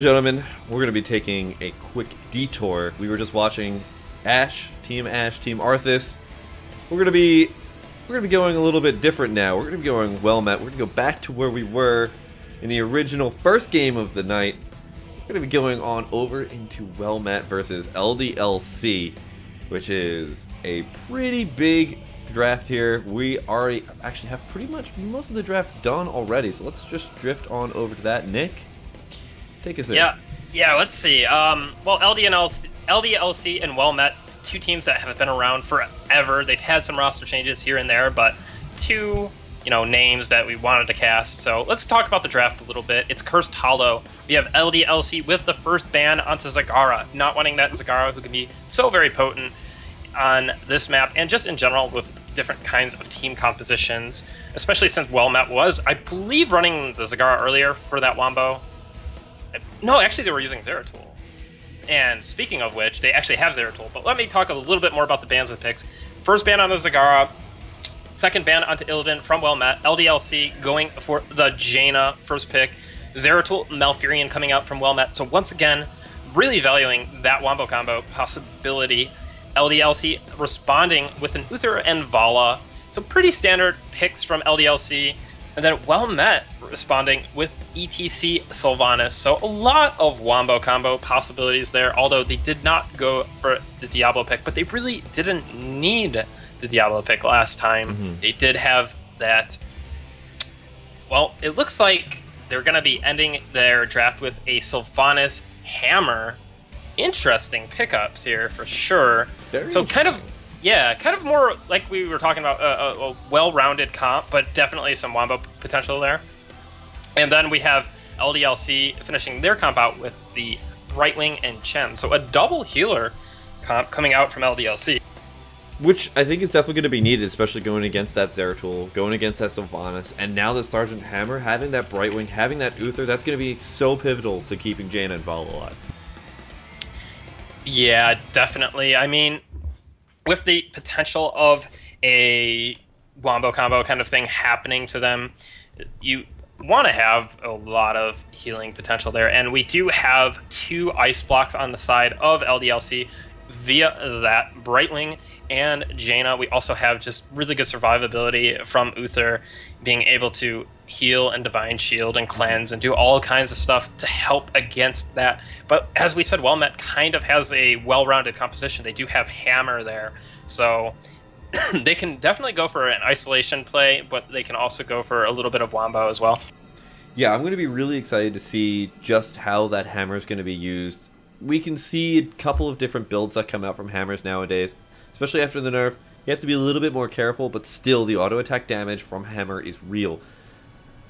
Gentlemen, we're going to be taking a quick detour. We were just watching Ash, Team Arthas. We're going to be going a little bit different now. We're going to be going well met. We're going to go back to where we were in the original first game of the night. We're going to be going on over into well met versus LDLC, which is a pretty big draft here. We already actually have pretty much most of the draft done already, so let's just drift on over to that. Nick, take us in. Yeah. Let's see. Well, LDLC and Well Met, two teams that have been around forever. They've had some roster changes here and there, but two, names that we wanted to cast. So let's talk about the draft a little bit. It's Cursed Hollow. We have LDLC with the first ban onto Zagara, not wanting that Zagara who can be so very potent on this map and just in general with different kinds of team compositions, especially since Well Met was, I believe, running the Zagara earlier for that Wombo. No, actually they were using Zeratul. And speaking of which, they actually have Zeratul. But let me talk a little bit more about the bans and picks. First ban on the Zagara, second ban onto Illidan from Well Met, LDLC going for the Jaina first pick, Zeratul Malfurion coming out from Well Met. So once again, really valuing that Wombo combo possibility. LDLC responding with an Uther and Vala. So pretty standard picks from LDLC. And then Well Met responding with ETC Sylvanas. So a lot of Wombo combo possibilities there, although they did not go for the Diablo pick, but they really didn't need the Diablo pick last time. They did have that. Well, it looks like they're going to be ending their draft with a Sylvanas Hammer. Interesting pickups here for sure. So kind of more like we were talking about a well-rounded comp, but definitely some Wombo potential there. And then we have LDLC finishing their comp out with the Brightwing and Chen. So a double healer comp coming out from LDLC. Which I think is definitely going to be needed, especially going against that Zeratul, going against that Sylvanas, and now the Sergeant Hammer, having that Brightwing, having that Uther, that's going to be so pivotal to keeping Jaina and Vala alive. Yeah, definitely. I mean, with the potential of a Wombo combo kind of thing happening to them, you want to have a lot of healing potential there. And we do have two ice blocks on the side of LDLC via that Brightwing and Jaina. We also have just really good survivability from Uther, being able to heal and Divine Shield and cleanse and do all kinds of stuff to help against that. But as we said, Well Met kind of has a well-rounded composition. They do have Hammer there, so they can definitely go for an isolation play, but they can also go for a little bit of Wombo as well. Yeah, I'm going to be really excited to see just how that Hammer is going to be used. We can see a couple of different builds that come out from Hammers nowadays, especially after the nerf. You have to be a little bit more careful, but still the auto attack damage from Hammer is real.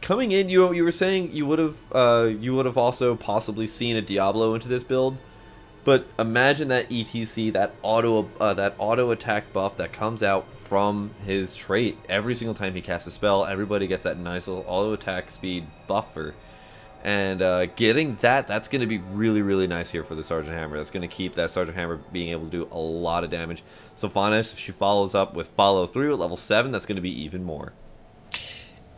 Coming in, you were saying you would have also possibly seen a Diablo into this build, but imagine that ETC, that auto attack buff that comes out from his trait every single time he casts a spell. Everybody gets that nice little auto attack speed buffer, and getting that's going to be really nice here for the Sergeant Hammer. That's going to keep that Sergeant Hammer being able to do a lot of damage. Sylvanas, if she follows up with follow through at level 7, that's going to be even more.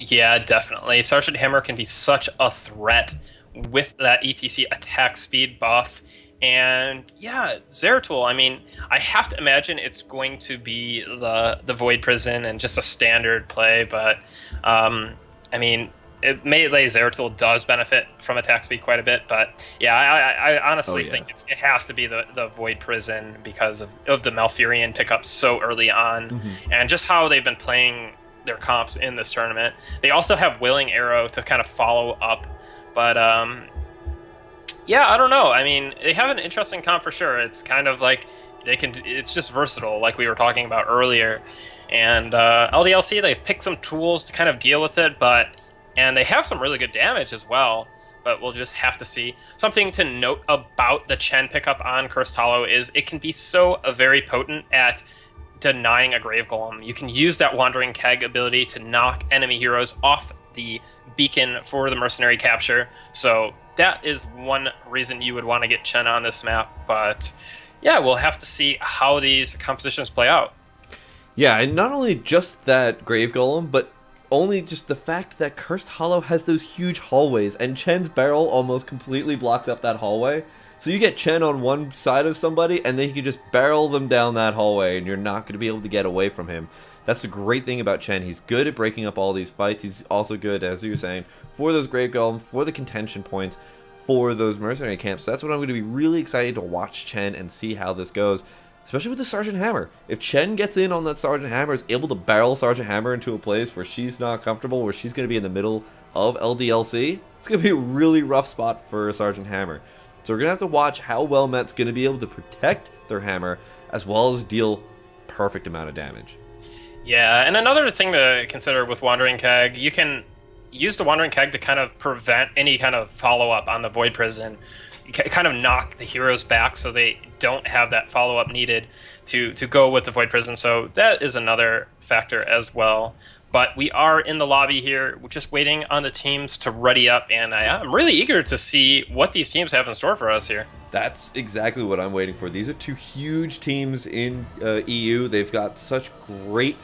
Yeah, definitely. Sergeant Hammer can be such a threat with that ETC attack speed buff. And yeah, Zeratul, I mean, I have to imagine it's going to be the Void Prison and just a standard play, but I mean, melee Zeratul does benefit from attack speed quite a bit, but yeah, I honestly think it has to be the Void Prison because of the Malfurion pickup so early on, and just how they've been playing their comps in this tournament. They also have Willing Arrow to kind of follow up, but yeah, I don't know. I mean, they have an interesting comp for sure. It's kind of like it's just versatile, like we were talking about earlier. And LDLC, they've picked some tools to kind of deal with it, and they have some really good damage as well, but we'll just have to see. Something to note about the Chen pickup on Cursed Hollow is it can be so very potent at denying a Grave Golem. You can use that Wandering Keg ability to knock enemy heroes off the beacon for the mercenary capture. So that is one reason you would want to get Chen on this map. But yeah, we'll have to see how these compositions play out. Yeah, and not only just that Grave Golem, but only just the fact that Cursed Hollow has those huge hallways, and Chen's barrel almost completely blocks up that hallway. So you get Chen on one side of somebody, and then he can just barrel them down that hallway, and you're not going to be able to get away from him. That's the great thing about Chen. He's good at breaking up all these fights. He's also good, as you were saying, for those Grave Golem, for the contention points, for those mercenary camps. So that's what I'm going to be really excited to watch Chen and see how this goes. Especially with the Sergeant Hammer. If Chen gets in on that Sergeant Hammer, is able to barrel Sergeant Hammer into a place where she's not comfortable, where she's going to be in the middle of LDLC, it's going to be a really rough spot for Sergeant Hammer. So we're going to have to watch how well Met's going to be able to protect their hammer, as well as deal perfect amount of damage. Yeah, and another thing to consider with Wandering Keg, you can use the Wandering Keg to kind of prevent any kind of follow-up on the Void Prison. Kind of knock the heroes back so they don't have that follow-up needed to go with the Void Prison. So that is another factor as well. But we are in the lobby here. We're just waiting on the teams to ready up, and I'm really eager to see what these teams have in store for us here. That's exactly what I'm waiting for. These are two huge teams in EU. They've got such great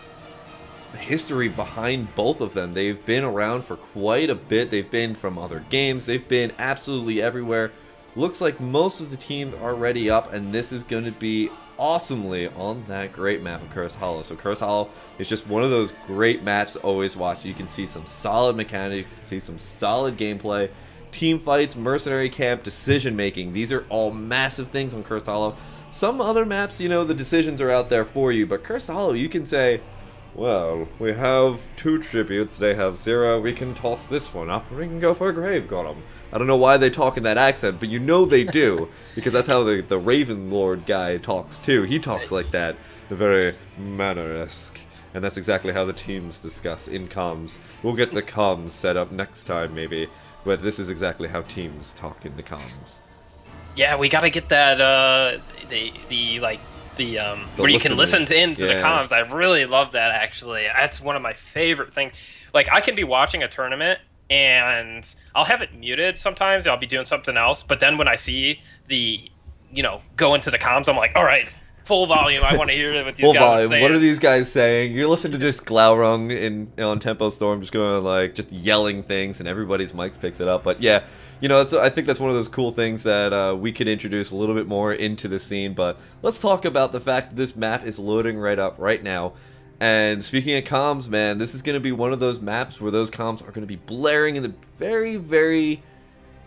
history behind both of them. They've been around for quite a bit. They've been from other games. They've been absolutely everywhere. Looks like most of the teams are ready up, and this is going to be awesomely on that great map of Cursed Hollow. So Cursed Hollow is just one of those great maps to always watch. You can see some solid mechanics, see some solid gameplay, team fights, mercenary camp, decision making. These are all massive things on Cursed Hollow. Some other maps, you know, the decisions are out there for you, but Cursed Hollow, you can say, well, we have 2 tributes, they have 0, we can toss this one up, and we can go for a Grave Golem. I don't know why they talk in that accent, but you know they do, because that's how the Raven Lord guy talks too. He talks like that, the very manner-esque, and that's exactly how the teams discuss in comms. We'll get the comms set up next time, maybe, but this is exactly how teams talk in the comms. Yeah, we gotta get that, where you can listen into the comms. I really love that, actually. That's one of my favorite things. Like, I can be watching a tournament, and I'll have it muted sometimes. I'll be doing something else, but then when I see the, go into the comms, I'm like, all right, full volume. I want to hear what these guys are saying. What are these guys saying? You're listening to just Glaurung on Tempo Storm, just going just yelling things, and everybody's mics picks it up. But yeah, I think that's one of those cool things that we could introduce a little bit more into the scene. But let's talk about the fact that this map is loading right up right now. And speaking of comms, man, this is going to be one of those maps where those comms are going to be blaring in the very, very...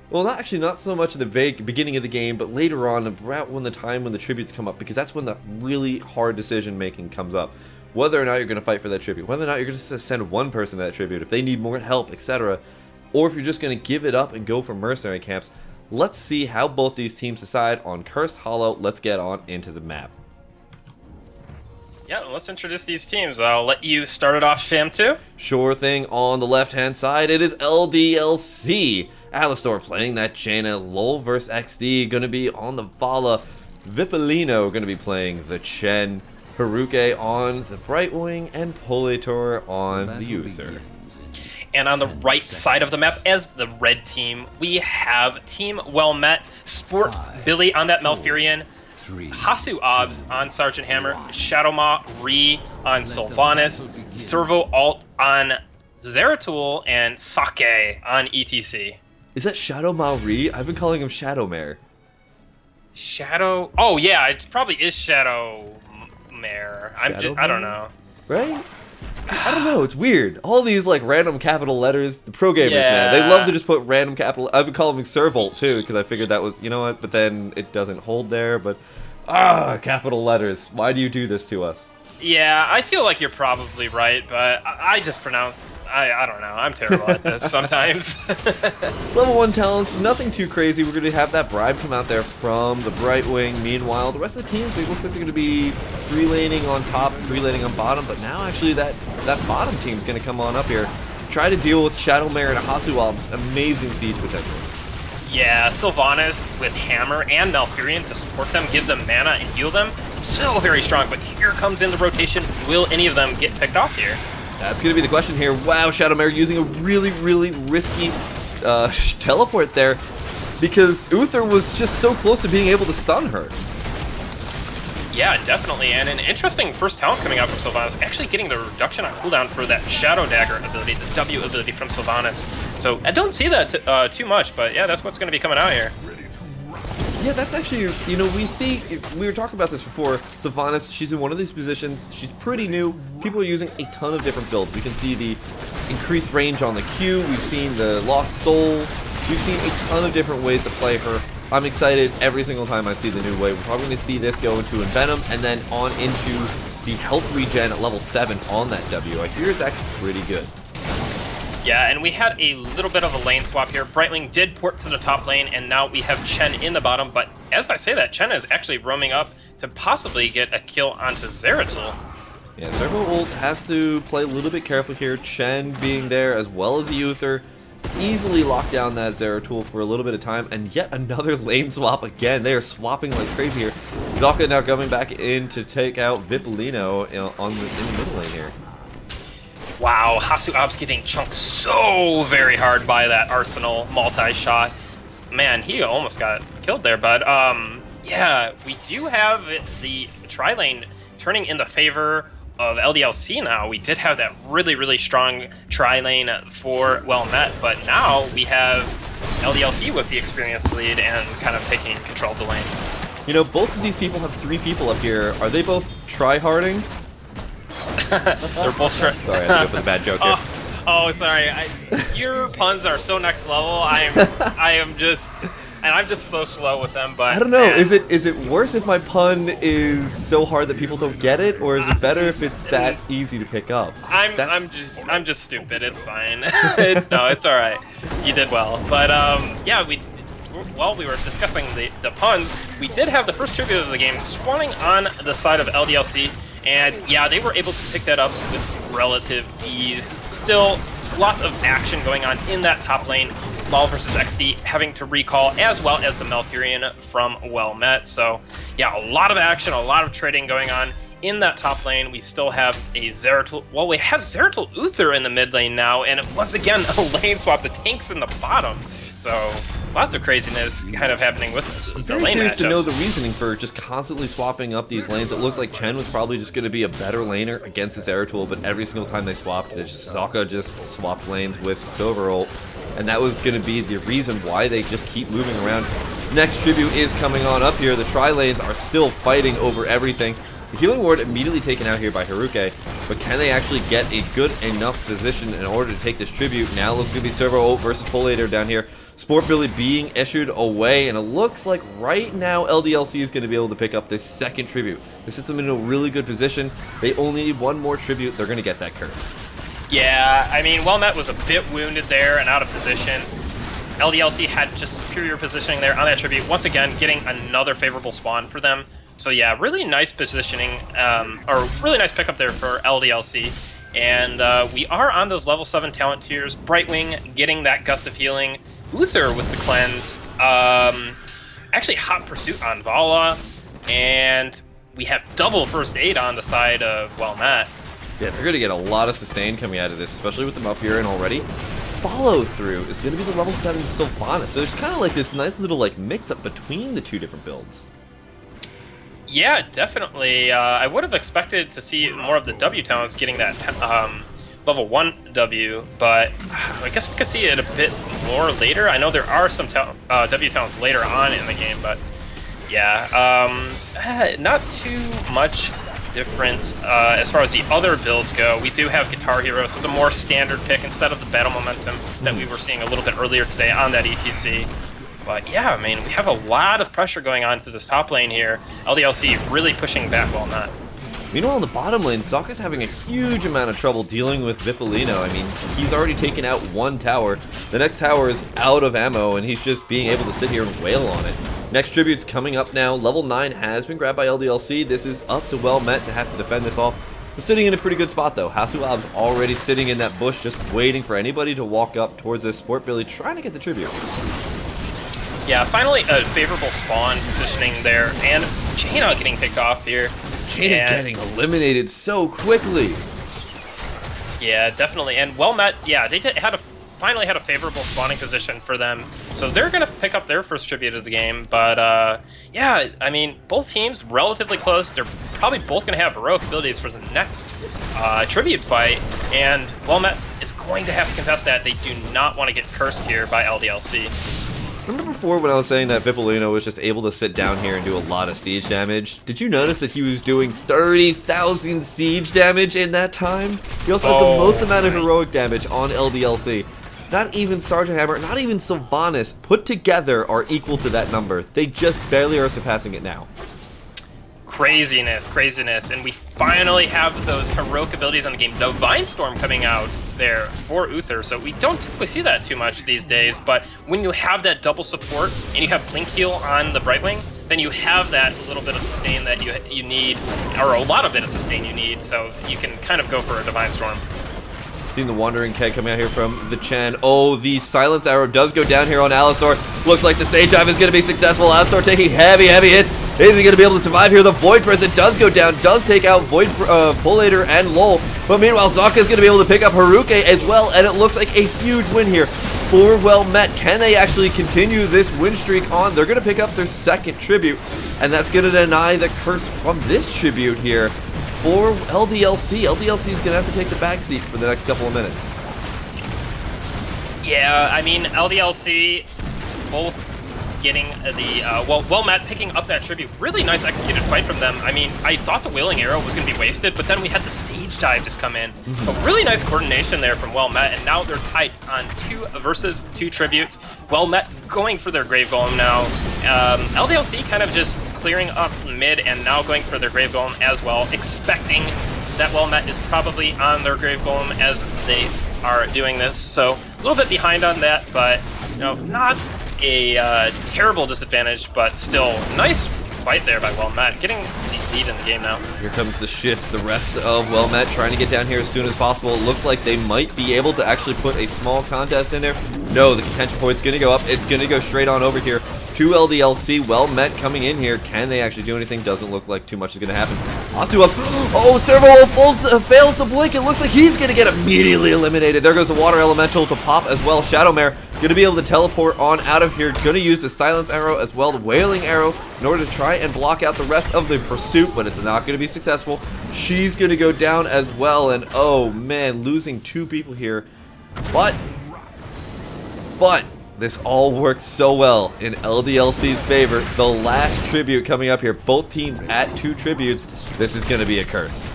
Well, not so much in the beginning of the game, but later on, about when the tributes come up, because that's when the really hard decision-making comes up. Whether or not you're going to fight for that tribute, whether or not you're going to send one person to that tribute, if they need more help, etc., or if you're just going to give it up and go for mercenary camps. Let's see how both these teams decide on Cursed Hollow. Let's get on into the map. Yeah, let's introduce these teams. I'll let you start it off, Sham, too. Sure thing. On the left-hand side, it is LDLC. Alistor playing that Jaina. Lol vs XD going to be on the Vala. Vipolino going to be playing the Chen. Haruke on the Brightwing, and Politor on the Uther. And on the right side of the map, as the red team, we have Team Well Met, Sports Billy on that Malfurion, Hasu Obs on Sergeant Hammer, Shadowmaw Ree on Sylvanas, Servo Alt on Zeratul, and Sake on ETC. Is that Shadowmaw Ree? I've been calling him Shadowmare. Oh yeah, it probably is Shadowmare. I don't know. Right? I don't know, it's weird. All these random capital letters, the pro gamers, man, they love to just put random capital. I've been calling him Servolt too, because I figured that was, you know what, but then it doesn't hold there, but capital letters. Why do you do this to us? Yeah, I feel like you're probably right, but I just pronounce, I don't know, I'm terrible at this sometimes. Level 1 talents, nothing too crazy. We're going to have that bribe come out there from the Brightwing. Meanwhile, the rest of the teams, it looks like they're going to be 3-laning on top, 3-laning on bottom, but now actually that bottom team's going to come on up here. Try to deal with Shadowmare and Hasuob's amazing siege potential. Yeah, Sylvanas with Hammer and Malfurion to support them, give them mana and heal them. So very strong, but here comes in the rotation. Will any of them get picked off here? That's going to be the question here. Wow, Shadowmare using a really, really risky teleport there, because Uther was just so close to being able to stun her. Yeah, definitely, and an interesting first talent coming out from Sylvanas, actually getting the reduction on cooldown for that Shadow Dagger ability, the W ability from Sylvanas. So I don't see that too much, but yeah, that's what's going to be coming out here. Yeah, that's actually, you know, we were talking about this before. Sylvanas, she's in one of these positions. She's pretty new. People are using a ton of different builds. We can see the increased range on the Q. We've seen the Lost Soul. We've seen a ton of different ways to play her. I'm excited every single time I see the new way. We're probably going to see this go into Envenom and then on into the health regen at level 7 on that W. I hear it's actually pretty good. Yeah, and we had a little bit of a lane swap here. Brightwing did port to the top lane, and now we have Chen in the bottom, but as I say that, Chen is actually roaming up to possibly get a kill onto Zeratul. Yeah, Servo Ult has to play a little bit careful here. Chen being there as well as the Uther. Easily lock down that Zeratul for a little bit of time, and yet another lane swap again. They are swapping like crazy here. Zaka now coming back in to take out Vipolino in the middle lane here. Wow, Gosugamers getting chunked so very hard by that Arsenal multi-shot. Man, he almost got killed there, but yeah, we do have the tri-lane turning in the favor of LDLC now. We did have that really, really strong tri-lane for Well Met, but now we have LDLC with the experience lead and kind of taking control of the lane. You know, both of these people have 3 people up here. Are they both try-harding? They're both Sorry, I had to go for the bad joke here. Oh, sorry. Your puns are so next level. I'm just so slow with them. But I don't know. Man. Is it worse if my pun is so hard that people don't get it, or is it better if it's that easy to pick up? I'm just stupid. It's fine. No, it's all right. You did well. But yeah, while we were discussing the puns, we did have the first tribute of the game spawning on the side of LDLC. And yeah, they were able to pick that up with relative ease. Still, lots of action going on in that top lane. Maul versus XD having to recall, as well as the Malfurion from Well Met. So yeah, a lot of action, a lot of trading going on in that top lane. We still have a Zeratul. Well, we have Zeratul Uther in the mid lane now, and once again, a lane swap. The tank's in the bottom. So lots of craziness kind of happening with the lane matchups. I'm very curious to know the reasoning for just constantly swapping up these lanes. It looks like Chen was probably just going to be a better laner against this Zeratul, but every single time they swapped, Zaka just swapped lanes with Silver Ult, and that was going to be the reason why they just keep moving around. Next tribute is coming on up here. The tri-lanes are still fighting over everything. The healing ward immediately taken out here by Haruke, but can they actually get a good enough position in order to take this tribute? Now looks to be Servo Ult versus Pollator down here. Sport Billy being issued away, and it looks like right now LDLC is going to be able to pick up this second tribute. This puts them in a really good position. They only need one more tribute. They're going to get that curse. Yeah, I mean, Well Met was a bit wounded there and out of position. LDLC had just superior positioning there on that tribute. Once again, getting another favorable spawn for them. So yeah, really nice positioning, or really nice pickup there for LDLC. And we are on those level 7 talent tiers. Brightwing getting that Gust of Healing. Uther with the cleanse. Actually, Hot Pursuit on Vala. And we have double first aid on the side of Well Met. Yeah, they're going to get a lot of sustain coming out of this, especially with the Malfurion already. Follow through is going to be the level 7 Sylvanas. So there's kind of like this nice little like mix-up between the 2 different builds. Yeah, definitely. I would have expected to see more of the W talents getting that level 1 W, but I guess we could see it a bit more later. I know there are some W talents later on in the game, but yeah, not too much difference as far as the other builds go. We do have Guitar Hero, so the more standard pick instead of the Battle Momentum that we were seeing a little bit earlier today on that ETC. But yeah, I mean, we have a lot of pressure going on to this top lane here. LDLC really pushing back Well Met. Meanwhile, in the bottom lane, Zaka's having a huge amount of trouble dealing with Vipolino. I mean, he's already taken out 1 tower. The next tower is out of ammo, and he's just being able to sit here and wail on it. Next tribute's coming up now. Level 9 has been grabbed by LDLC. This is up to Well Met to have to defend this off. We're sitting in a pretty good spot, though. Gosugamers already sitting in that bush, just waiting for anybody to walk up towards this Sport Billy, trying to get the tribute. Yeah, finally a favorable spawn positioning there, and Jaina getting picked off here. Jaina getting eliminated so quickly. Yeah, definitely. And Well Met, yeah, they had a finally had a favorable spawning position for them, so they're going to pick up their first tribute of the game. But yeah, I mean, both teams relatively close. They're probably both going to have heroic abilities for the next tribute fight, and Well-Met is going to have to contest that. They do not want to get cursed here by LDLC. Remember before when I was saying that Vipolino was just able to sit down here and do a lot of siege damage? Did you notice that he was doing 30,000 siege damage in that time? He also has the most amount of heroic damage on LDLC. Not even Sergeant Hammer, not even Sylvanas put together are equal to that number. They just barely are surpassing it now. Craziness, craziness, and we finally have those heroic abilities on the game. Divine Storm coming out there for Uther, so we don't typically see that too much these days, but when you have that double support and you have Blink Heal on the Brightwing, then you have that little bit of sustain that you need, or a lot of bit of sustain you need, so you can kind of go for a Divine Storm. Seeing the Wandering Keg coming out here from the Chen. Oh, the Silence Arrow does go down here on Alistar. Looks like the stage dive is going to be successful. Alistar taking heavy hits. Is he going to be able to survive here? The Void Present does go down, does take out Void Bullator and Lol. But meanwhile, Zaka is going to be able to pick up Haruke as well, and it looks like a huge win here for Well-Met. Can they actually continue this win streak on? They're going to pick up their second tribute, and that's going to deny the curse from this tribute here for LDLC. LDLC is going to have to take the backseat for the next couple of minutes. Yeah, I mean, LDLC both getting the, Well-Met picking up that tribute. Really nice executed fight from them. I mean, I thought the Wailing Arrow was going to be wasted, but then we had the stage dive just come in. So really nice coordination there from Well-Met, and now they're tied on 2 versus 2 tributes. Well-Met going for their Grave Golem now. LDLC kind of just clearing up mid and now going for their Grave Golem as well, expecting that Well-Met is probably on their Grave Golem as they are doing this. So a little bit behind on that, but you know, not a terrible disadvantage, but still nice fight there by Well-Met, getting the lead in the game now. Here comes the shift. The rest of Well-Met trying to get down here as soon as possible. It looks like they might be able to actually put a small contest in there. No, the contention point's going to go up. It's going to go straight on over here to LDLC. Well-Met coming in here. Can they actually do anything? Doesn't look like too much is going to happen. Asuwa, oh, Servo fails to blink. It looks like he's going to get immediately eliminated. There goes the Water Elemental to pop as well. Shadowmare going to be able to teleport on out of here. Going to use the Silence Arrow as well, the Wailing Arrow, in order to try and block out the rest of the pursuit, but it's not going to be successful. She's going to go down as well, and oh man, losing 2 people here. But this all works so well in LDLC's favor. The last tribute coming up here, both teams at 2 tributes. This is going to be a curse.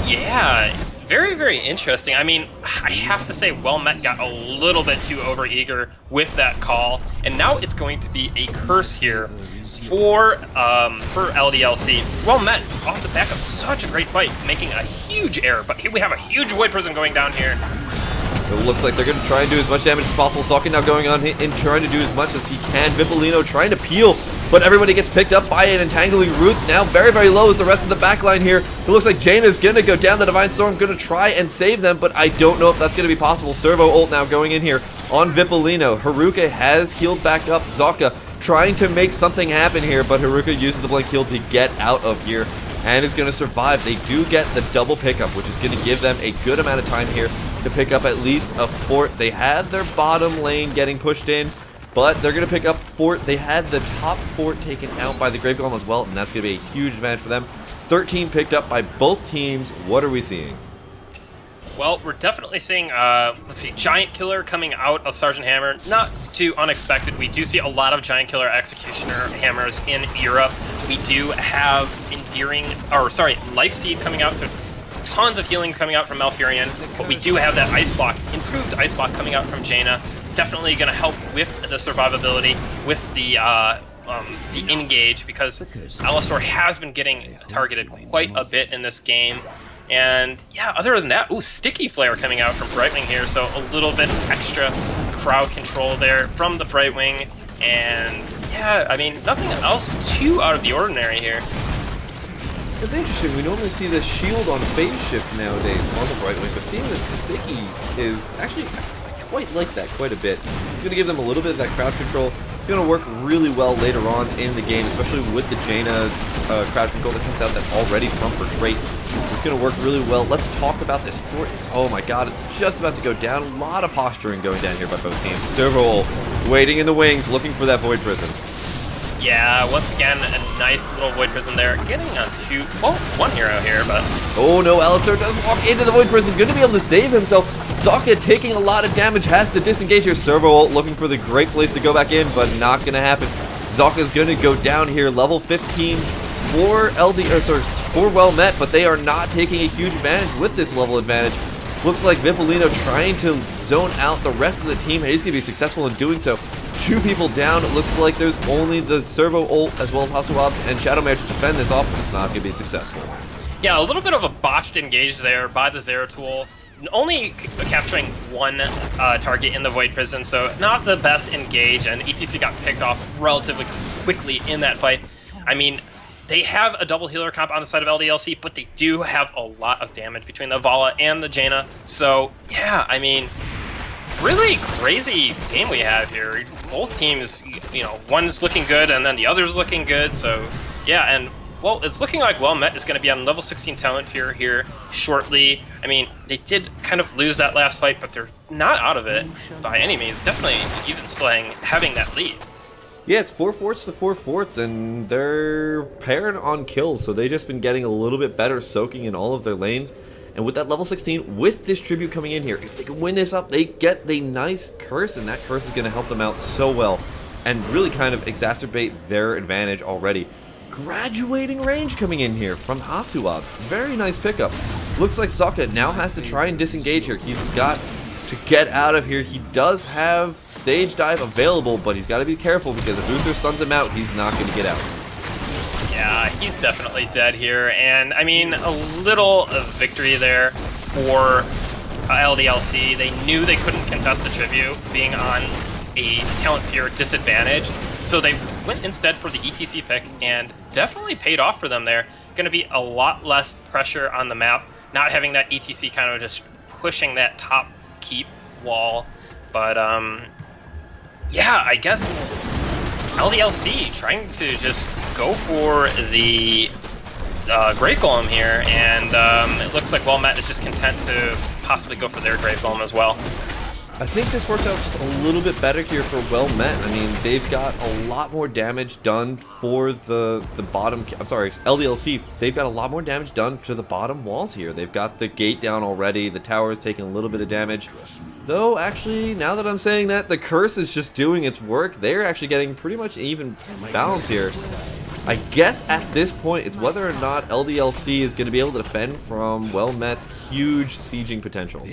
Yeah, very, very interesting. I mean, I have to say Well-Met got a little bit too overeager with that call, and now it's going to be a curse here for LDLC. Well-Met off the back of such a great fight, making a huge error, but here we have a huge Void Prism going down here. It looks like they're going to try and do as much damage as possible. Sokka now going on and trying to do as much as he can. Vipolino trying to peel, but everybody gets picked up by it. Entangling Roots now very, very low is the rest of the backline here. It looks like Jaina's going to go down. The Divine Storm going to try and save them, but I don't know if that's going to be possible. Servo ult now going in here on Vipolino. Haruka has healed back up. Zaka trying to make something happen here, but Haruka uses the Blink Heal to get out of here and is going to survive. They do get the double pickup, which is going to give them a good amount of time here to pick up at least a fort. They had their bottom lane getting pushed in, but they're going to pick up fort. They had the top fort taken out by the Grave Golem as well, and that's going to be a huge advantage for them. 13 picked up by both teams. What are we seeing? Well, we're definitely seeing, let's see, Giant Killer coming out of Sergeant Hammer. Not too unexpected. We do see a lot of Giant Killer Executioner Hammers in Europe. We do have Life Seed coming out, so tons of healing coming out from Malfurion. But we do have that Ice Block, improved Ice Block coming out from Jaina. Definitely going to help with the survivability, with the engage, because Alistar has been getting targeted quite a bit in this game. And yeah, other than that, ooh, Sticky Flare coming out from Brightwing here, so a little bit extra crowd control there from the Brightwing. And yeah, I mean, nothing else too out of the ordinary here. It's interesting, we normally see the shield on phase shift nowadays on the Brightwing, but seeing the Sticky is actually, I quite like that quite a bit. It's going to give them a little bit of that crowd control. It's going to work really well later on in the game, especially with the Jaina crowd control that comes out that's already from Portrait. It's going to work really well. Let's talk about this fort. Oh my god, it's just about to go down. A lot of posturing going down here by both teams. Servo waiting in the wings, looking for that Void Prison. Yeah, once again, a nice little Void Prison there. Getting on one hero here, but... Oh no, Alistair does walk into the Void Prison. Going to be able to save himself. Zocca taking a lot of damage, has to disengage here. Servo ult looking for the great place to go back in, but not going to happen. Zocca's going to go down here, level 15 for for Well Met, but they are not taking a huge advantage with this level advantage. Looks like Vipolino trying to zone out the rest of the team, and he's going to be successful in doing so. 2 people down. It looks like there's only the Servo ult as well as Hasuabs and Shadowmare to defend this off, but it's not going to be successful. Yeah, a little bit of a botched engage there by the Zeratul. Only capturing one target in the Void Prison, so not the best engage, and ETC got picked off relatively quickly in that fight. I mean, they have a double healer comp on the side of LDLC, but they do have a lot of damage between the Vala and the Jaina. So, yeah, I mean, really crazy game we have here. Both teams, you know, one's looking good and then the other's looking good. So, yeah, and, well, it's looking like Well Met is going to be on level 16 talent tier here shortly. I mean, they did kind of lose that last fight, but they're not out of it by any means. Definitely even still having that lead. Yeah, it's 4 forts to 4 forts, and they're paired on kills, so they've just been getting a little bit better soaking in all of their lanes. And with that level 16, with this tribute coming in here, if they can win this up, they get the nice curse, and that curse is going to help them out so well and really kind of exacerbate their advantage already. Graduating range coming in here from Hasuab. Very nice pickup. Looks like Zocca now has to try and disengage here. He's got to get out of here. He does have stage dive available, but he's got to be careful because if Uther stuns him out, he's not going to get out. Yeah, he's definitely dead here, and I mean, a little victory there for LDLC. They knew they couldn't contest the tribute being on a talent tier disadvantage, so they went instead for the ETC pick, and definitely paid off for them there. Going to be a lot less pressure on the map, not having that ETC kind of just pushing that top keep wall, but yeah, I guess LDLC trying to just go for the Grave Golem here, and it looks like Well Met is just content to possibly go for their Grave Golem as well. I think this works out just a little bit better here for Well Met. I mean, they've got a lot more damage done for the bottom... I'm sorry, LDLC. They've got a lot more damage done to the bottom walls here. They've got the gate down already. The tower is taking a little bit of damage. Though, actually, now that I'm saying that, the curse is just doing its work. They're actually getting pretty much even balance here. I guess at this point, it's whether or not LDLC is going to be able to defend from Well Met's huge sieging potential.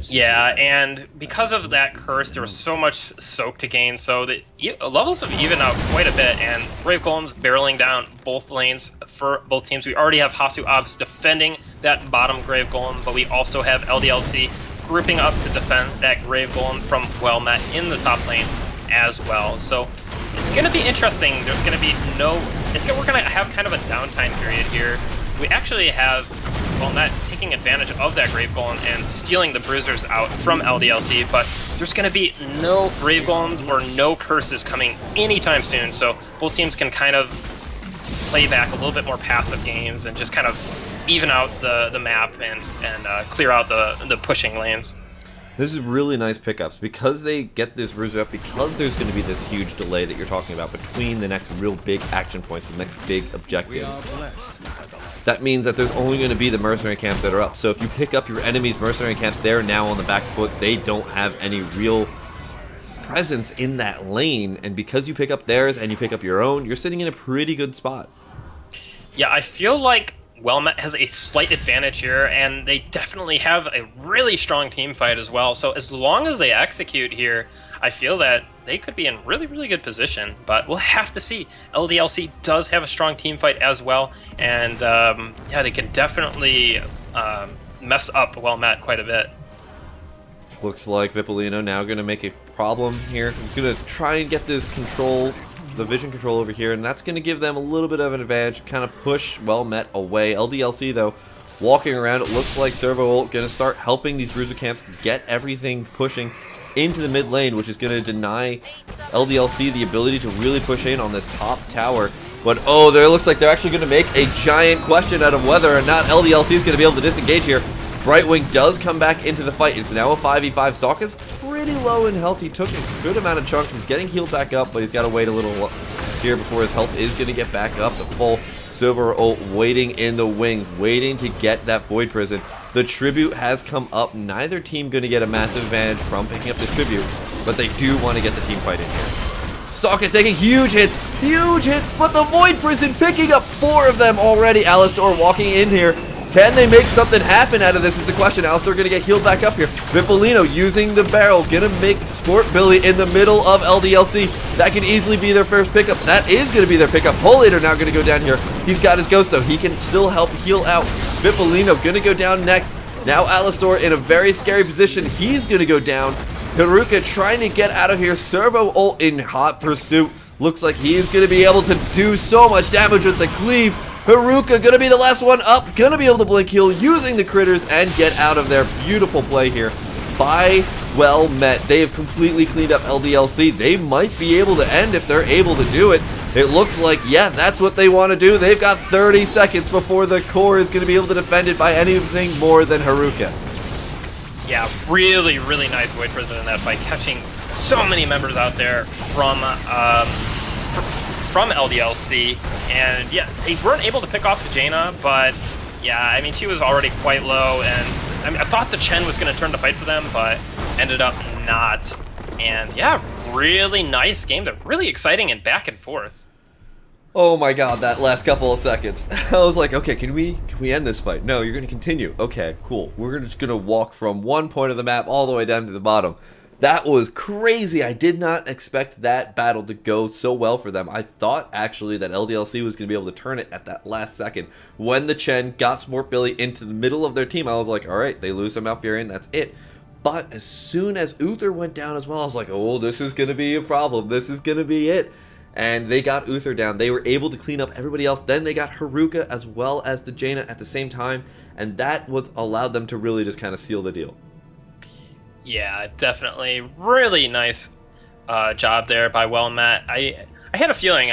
Yeah, and because of that curse, there was so much soak to gain, so the levels have evened out quite a bit, and Grave Golems barreling down both lanes for both teams. We already have Hasuabs defending that bottom Grave Golem, but we also have LDLC grouping up to defend that Grave Golem from Well Met in the top lane as well. So it's going to be interesting. There's going to be we're going to have kind of a downtime period here. We actually have Well Met taking advantage of that Grave Golem and stealing the Bruisers out from LDLC, but there's going to be no Grave Golems or no curses coming anytime soon, so both teams can kind of play back a little bit more passive games and just kind of even out the map and clear out the pushing lanes. This is really nice pickups because they get this Bruiser up, because there's going to be this huge delay that you're talking about between the next real big action points, the next big objectives. That means that there's only going to be the mercenary camps that are up. So if you pick up your enemy's mercenary camps, they're now on the back foot. They don't have any real presence in that lane, and because you pick up theirs and you pick up your own, you're sitting in a pretty good spot. Yeah, I feel like Well Met has a slight advantage here, and they definitely have a really strong team fight as well. So as long as they execute here, I feel that they could be in really, really good position. But we'll have to see. LDLC does have a strong team fight as well, and yeah, they can definitely mess up Well Met quite a bit. Looks like Vipolino now going to make a problem here. He's going to try and get this control, the vision control over here, and that's going to give them a little bit of an advantage, kind of push Well Met away. LDLC, though, walking around, it looks like Servo ult going to start helping these Bruiser camps get everything pushing. into the mid lane, which is going to deny LDLC the ability to really push in on this top tower. But oh, there looks like they're actually going to make a giant question out of whether or not LDLC is going to be able to disengage here. Brightwing does come back into the fight. It's now a 5v5. Sokka's pretty low in health. He took a good amount of chunk. He's getting healed back up, but he's got to wait a little here before his health is going to get back up. The full Silver ult waiting in the wings, waiting to get that Void Prison. The tribute has come up. Neither team going to get a massive advantage from picking up the tribute, but they do want to get the team fight in here. Sokka taking huge hits, but the Void Prison picking up 4 of them already. Alistar walking in here. Can they make something happen out of this is the question. Alistar going to get healed back up here. Vipolino using the barrel, going to make Sport Billy in the middle of LDLC. That can easily be their first pickup. That is going to be their pickup. Holator now going to go down here. He's got his ghost though. He can still help heal out. Vipolino going to go down next. Now Alistar in a very scary position. He's going to go down. Haruka trying to get out of here. Servo ult in hot pursuit. Looks like he's going to be able to do so much damage with the cleave. Haruka gonna be the last one up, gonna be able to blink heal using the critters and get out of there. Beautiful play here by Well Met. They have completely cleaned up LDLC. They might be able to end if they're able to do it. It looks like, yeah, that's what they want to do. They've got 30 seconds before the core is going to be able to defend it by anything more than Haruka. Yeah, really, really nice Void Prison in that fight, catching so many members out there from LDLC, and yeah, they weren't able to pick off the Jaina, but yeah, I mean, she was already quite low, and I mean, I thought the Chen was going to turn the fight for them, but ended up not. And yeah, really nice game. They're really exciting and back and forth. Oh my god, that last couple of seconds. I was like, okay, can we end this fight? No, you're going to continue. Okay, cool. We're just going to walk from one point of the map all the way down to the bottom. That was crazy. I did not expect that battle to go so well for them. I thought actually that LDLC was going to be able to turn it at that last second. When the Chen got Smort Billy into the middle of their team, I was like, alright, they lose some Malfurion, that's it. But as soon as Uther went down as well, I was like, oh, this is going to be a problem. This is going to be it. And they got Uther down. They were able to clean up everybody else. Then they got Haruka as well as the Jaina at the same time. And that was allowed them to really just kind of seal the deal. Yeah, definitely. Really nice job there by Well Met. I had a feeling